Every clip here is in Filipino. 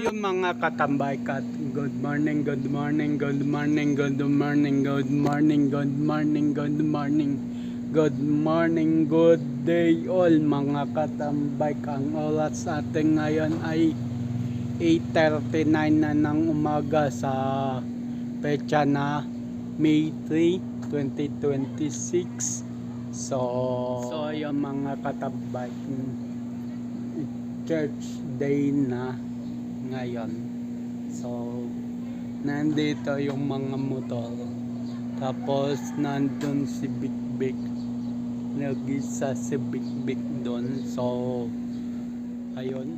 yung mga katambay kat, good morning, good morning, good morning, good morning, good morning, good morning, good morning, good morning, good day all mga katambay. Ang oras ating ngayon ay 8:39 na ng umaga sa pecha na May 3, 2026. So yung mga katambay, church day na ngayon. So nandito yung mga motor, tapos nandun si Big Big, nag-isa si Big Big doon. So ayun,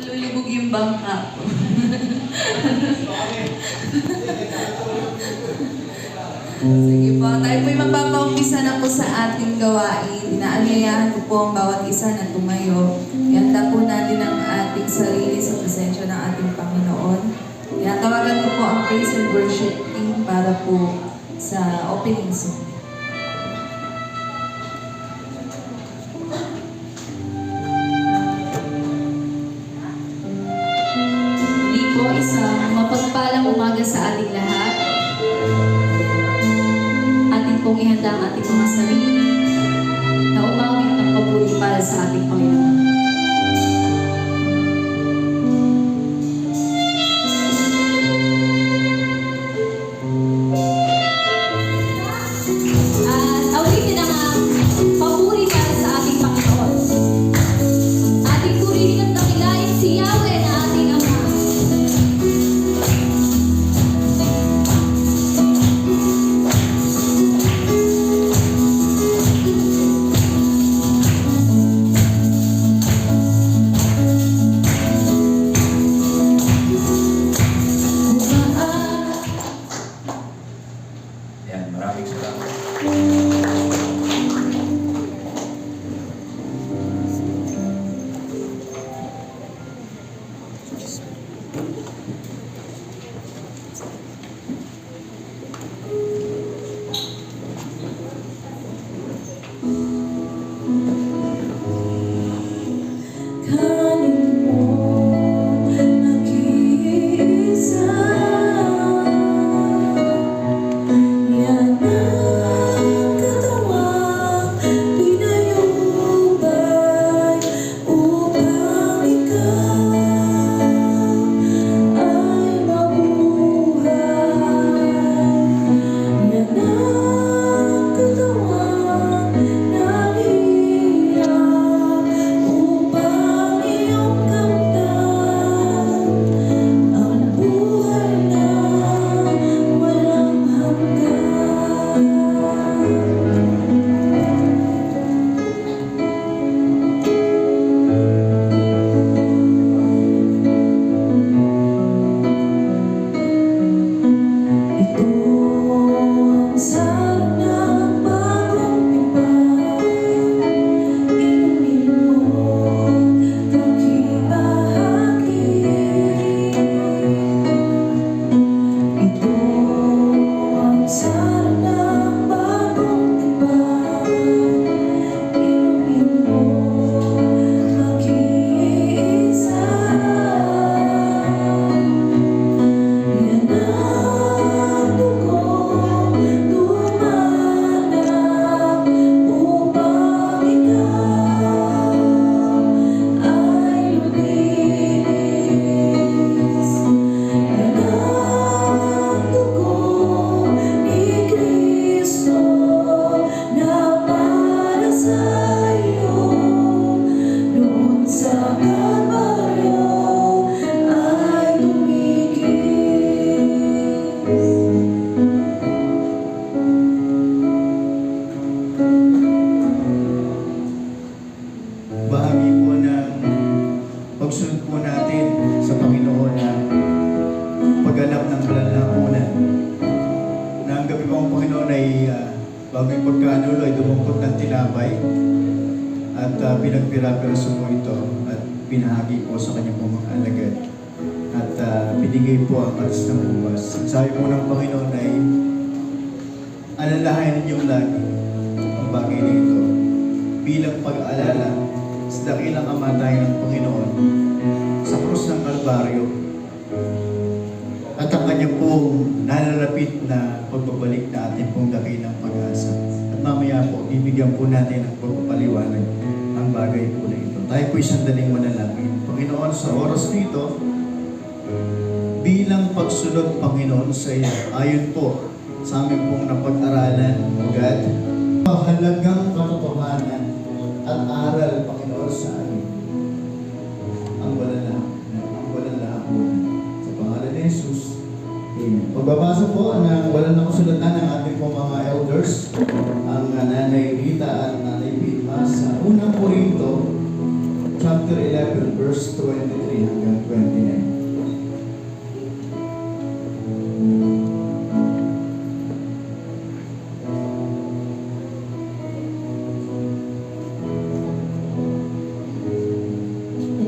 lulubog yung bangka. Sige po, tayo po'y magpapaumpisa na po sa ating gawain. Inaanyayahan ko po ang bawat isa na tumayo. Ihanda po natin ang ating sarili sa presensya ng ating Panginoon. Tawagan ko po ang praise and worship team para po sa opening song. Isang mapagpalang umaga sa ating lahat. Ating pong ihanda ang ating mga sarili na umawit ng papuri para sa ating Panginoon. At awitin ang papuri para sa ating Panginoon. Ating purihin at dakilain si Yahweh na ating Ama. Maraming salamat. Yan Bago'y pagkanulo ay dumungkot ng tinapay at pinagpira-piraso po ito at pinahagi po sa kanyang mga alagad at binigay po ang katas ng ubas. Ang sabi po ng Panginoon ay alalahanin niyong lagi ang bagay na ito bilang pag-aalala sa dakilang kamatayan ng Panginoon sa krus ng Kalbaryo at ang kanyang pong nalalapit na pagbabalik na ating pong dakilang pag-asa. At mamaya po, bibigyan po natin ng pagpapaliwanag ang bagay po na ito. Tayo po isang daling manalangin. Panginoon, sa oras nito, bilang pagsunod, Panginoon, sa iyo, ayon po sa aming pong napag-aralan, O God, mahalagang katotohanan at aral, Panginoon, sa amin. Ang walang lahat po. Sa pangalan ni Jesus, Amen. Pagbabasa po ng walang nakasulatan ng ating po mga elders, ang Nanay Rita at Nanay Vilma sa unang Korinto, chapter 11, verse 23 hanggang 29.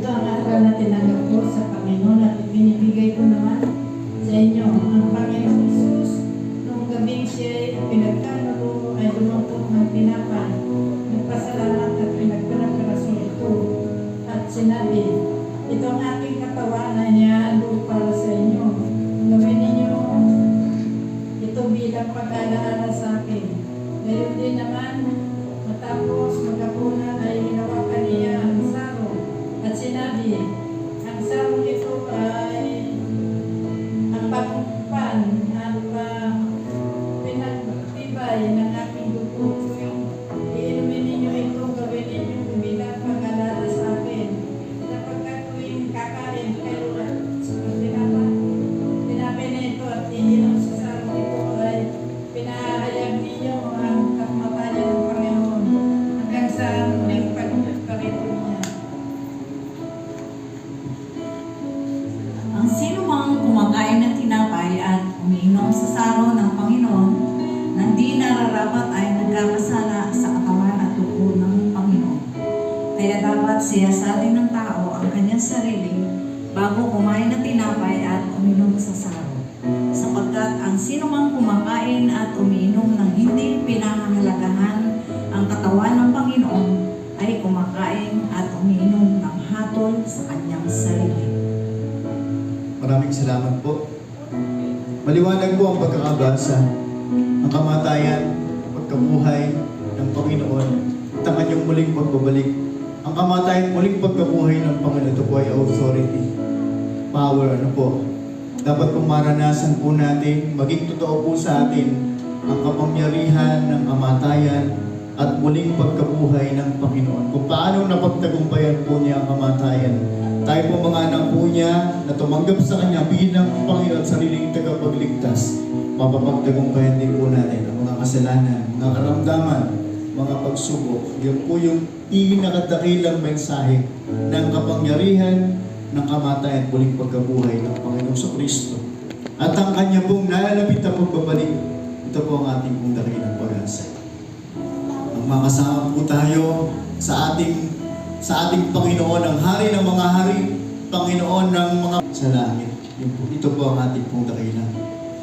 Ito ang aral na tinanggap ko sa Panginoon at ibinibigay ko naman sa inyo. Ang Panginoon Jesus, noong gabing siya pinagkanulo ay dumungkot ng tinapay, nagpasalamat at pinagpinagpiraso ito. At sinabi, ito ang aking katawan na iniaalok para sa inyo. Gawin ninyo ito bilang pag-alaala sa akin. Gayon din naman, matapos magkapunan ay hinawakan niya ang saro at sinabi, ang sarong ito ay ang pagkupan at pinagtibay ng aking dugo. Iinumin ninyo ito, gawin ninyo bilang pag-alala sa akin. Sapagkat tuwing kakain kayo at tinapay na ito at ininom sa sarong ito ay pinahayag ninyo ang kamatayan ng Panginoon hanggang sa muling pagkarito niya. Ang sino mang kumakain ng tinapay at umiinom sa saro ng Panginoon nang di nararapat ay nagkakasala sa katawan at dugo ng Panginoon. Kaya dapat siyasatin ng tao ang kanyang sarili bago kumain ng tinapay at uminom sa saro. Sapagkat ang sino mang kumakain at umiinom ng hindi pinahahalagahan ang katawan ng Panginoon ay kumakain at umiinom ng hatol sa kanyang sarili. Maraming salamat po. Maliwanag po ang pagkakabasa, ang kamatayan, pagkabuhay ng Panginoon, at ang kanyang muling pagbabalik. Ang kamatayan, muling pagkabuhay ng Panginoon, ito po ay authority, power, ano po. Dapat pong maranasan po natin, maging totoo po sa atin, ang kapangyarihan ng kamatayan at muling pagkabuhay ng Panginoon. Kung paano napagtagumpayan po niya ang kamatayan. Tayo po mga anak po niya na tumanggap sa Kanya bilang Panginoon at sariling tagapagligtas. Mapapagtagumpayan din po natin ang mga kasalanan, mga karamdaman, mga pagsubok. Yan po yung pinakadakilang mensahe ng kapangyarihan ng kamatayan at muling pagkabuhay ng Panginoong Kristo. At ang Kanya pong nalalapit na pagbabalik, ito po ang ating pong dakilang pag-asa. Ang makasama po tayo sa ating Panginoon, ang Hari ng mga hari, Panginoon ng mga sa langit. Ito po ang ating pong dakilang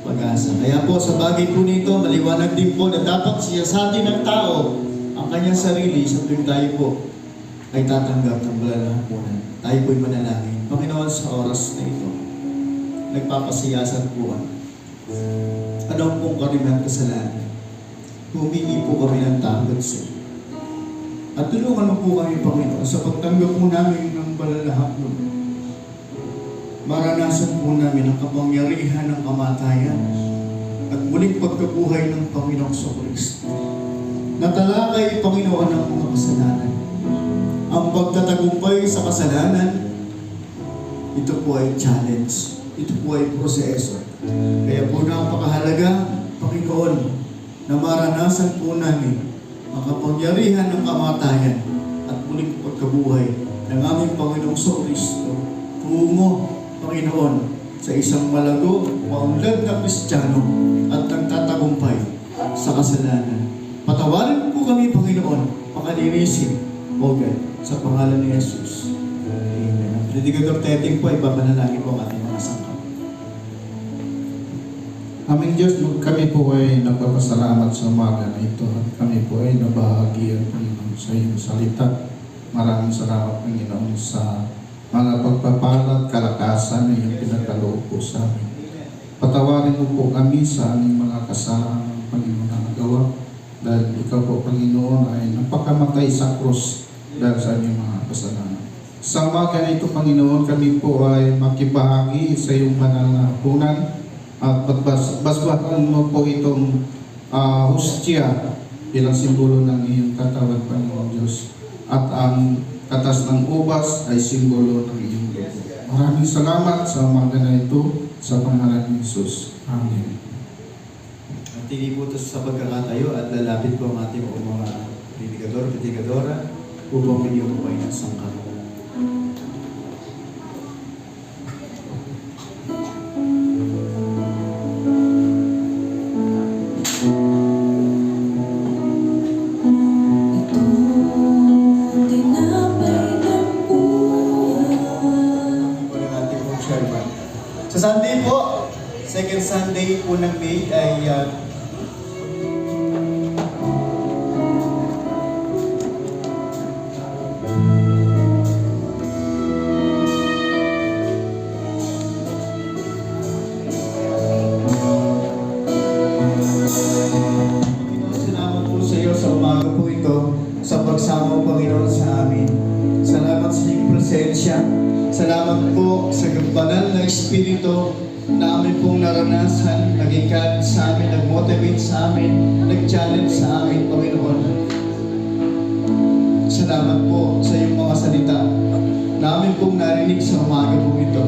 pag-asa. Kaya po sa bagay po nito, maliwanag din po na dapat siyasatin ng tao ang kanyang sarili sa tuwing tayo po ay tatanggap ng balalahapunan. Tayo po'y manalangin. Panginoon, sa oras na ito, nagpapasiyasat po ang anong pong kariman kasalanan. Humingi po kami ng takot sa iyo. At tulungan mo po kami, Panginoon, sa pagtanggap po namin ng balalahapunan. Maranasan po namin ang kapangyarihan ng kamatayan at muling pagkabuhay ng Panginoong Kristo. Natalakay, Panginoon, ang mga kasalanan. Ang pagtatagumpay sa kasalanan, ito po ay challenge. Ito po ay proseso. Kaya po napakahalaga, Panginoon, na maranasan po namin ang kapangyarihan ng kamatayan at muling pagkabuhay ng aming Panginoong Kristo tungo, Panginoon, sa isang malago, maunlad na Kristiyano at nagtatagumpay sa kasalanan. Patawarin po kami, Panginoon, pakalinisin, O God, sa pangalan ni Jesus. Amen. Ang Predicador Teting po ay babanalangin po ang ating mga sangkap. Aming Diyos, kami po ay nagpapasalamat sa umaga na ito at kami po ay nabahagian, Panginoon, sa iyong salita. Maraming salamat, Panginoon, sa mga pagpapala at kalakasan na iyong pinagkaloob po sa amin. Patawarin mo po kami sa aming mga kasalanan, Panginoon, na nagawa dahil ikaw po, Panginoon, ay napakamatay sa krus dahil sa aming mga kasalanan. Sa umaga na ito, Panginoon, kami po ay makibahagi sa iyong banal na hapunan at basbahan mo po itong hostya bilang simbolo ng iyong katawan, Panginoon Diyos. At ang katas ng ubas ay simbolo ng iyong dugo. Maraming salamat sa umaga na ito sa pangalan ni Jesus. Amen. Tili po ito sa pagkakatayo at lalapit po ang ating mga predikador, predikadora upang bigyan po kayo ng sangkap. Sa Sunday po, second Sunday po ng May ay salamat po sa iyo sa umaga po ito sa pagsama mo, Panginoon, sa amin. Salamat sa iyong presensya. Salamat po sa banal na Espiritu na amin pong naranasan, nag-ikat sa amin, nag-motivate sa amin, nag-challenge sa amin, Panginoon. Salamat po sa iyong mga salita na amin pong narinig sa umaga po ito.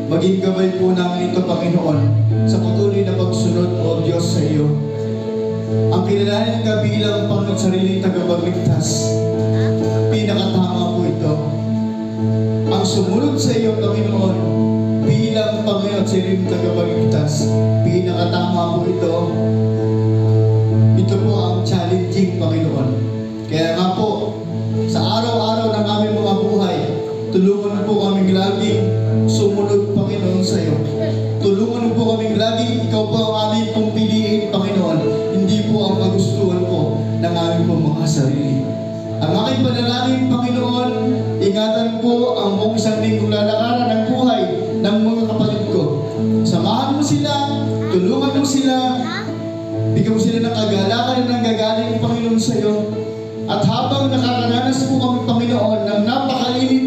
Maging gabay po namin ito, Panginoon, sa patuloy na pagsunod, O Diyos, sa iyo. Ang kilalanin ka bilang Panginoon sariling tagapagligtas, pinakatama po ito. Ang sumunod sa iyo, Panginoon, bilang Panginoon sariling tagapagligtas, pinakatama po ito. Ito po ang challenging, Panginoon. Kaya nga po, sa araw-araw ng aming mga buhay, tulungan po kaming laging sumunod, Panginoon, sa iyo. Tulungan po kaming laging ikaw po ang aming pong piliin, Panginoon. Hindi po ang kagustuhan po ng aming pong mga sarili. Ang aking panalangin, Panginoon, ingatan po ang buong isang linggong lalakaran ng buhay ng mga kapatid ko. Samahan mo sila, tulungan mo sila, bigyan mo sila ng kagalakan na nanggagaling, Panginoon, sa iyo. At habang nakakaranas po kami, Panginoon, ng napakainit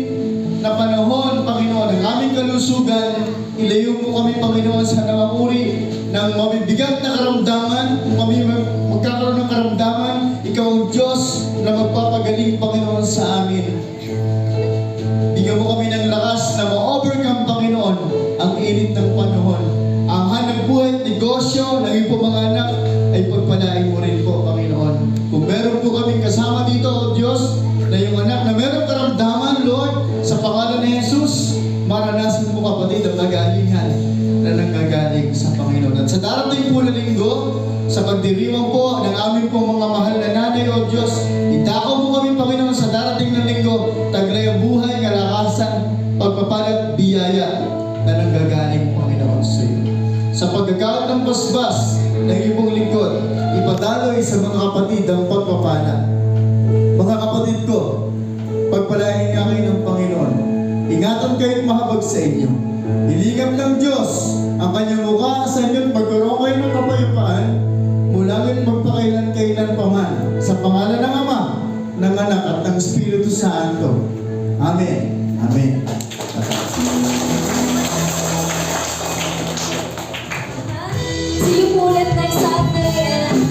na panahon, Panginoon, ng aming kalusugan, ilayo mo kami, Panginoon, sa namamuri ng mabibigat na karamdaman, kami magkakaroon ng karamdaman, ikaw ang Diyos na magpapagaling, Panginoon, sa amin. Bigyan mo kami ng lakas na ma-overcome, Panginoon, ang init ng panahon. Ang hanap buhay at negosyo ng iyong po mga anak ay pagpalain mo rin po, Panginoon. Kung meron po kaming kasama dito, O Diyos, na yung anak na meron karamdaman, Lord, sa pangalan ni Jesus, maranasan mo, kapatid, ang kagalingan na nanggagaling sa Panginoon. At sa darating po na linggo, sa pagdiriwang po ng aming pong mga mahal na nanay, O Diyos, itakaw mo kami, Panginoon, sa darating na linggo, taglay ang buhay, kalakasan, pagpapalat, biyaya na nanggagaling, Panginoon, sa iyo. Sa pagkakaot ng basbas ng iyong lingkod, ipadaloy sa mga kapatid ang pagpapala. Mga kapatid ko, pagpalain niya kayo ng Panginoon. Ingatan kayo't mahabag sa inyo. Ilingap ng Diyos ang kanyang mukha sa inyo at magkaroon kayo ng kapayapaan mula ngayon magpakailan-kailan pa man. Sa pangalan ng Ama, ng Anak at ng Espiritu Santo. Amen. Amen. See you po ulit next Sunday. And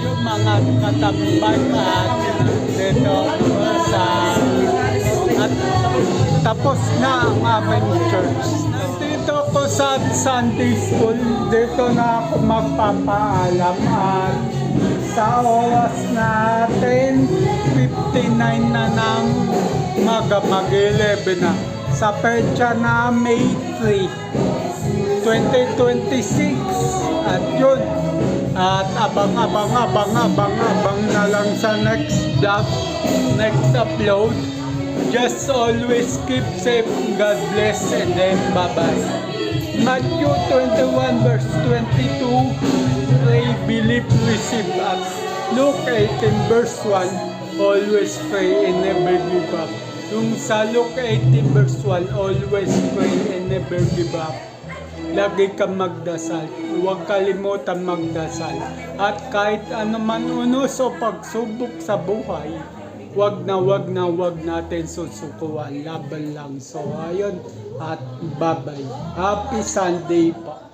Yung mga katamban natin dito sa at tapos na ang aming church. Dito ko sa Sunday School, dito na ako magpapaalam at sa oras na 10:59 na ng mag-11 na. sa percha na May 3, 2026. At yun, at abang na lang sa next vlog, next upload. Just always keep safe, God bless, and then bye-bye. Matthew 21 verse 22, pray, believe, receive. At Luke 18 verse 1, always pray and never give up. Yung sa Luke 18 verse 1, always pray and never give up. Lagi kang magdasal, huwag kalimutan magdasal. At kahit ano man unos o pagsubok sa buhay, wag natin susukuan, laban lang. So ayun, at bye-bye. Happy Sunday po.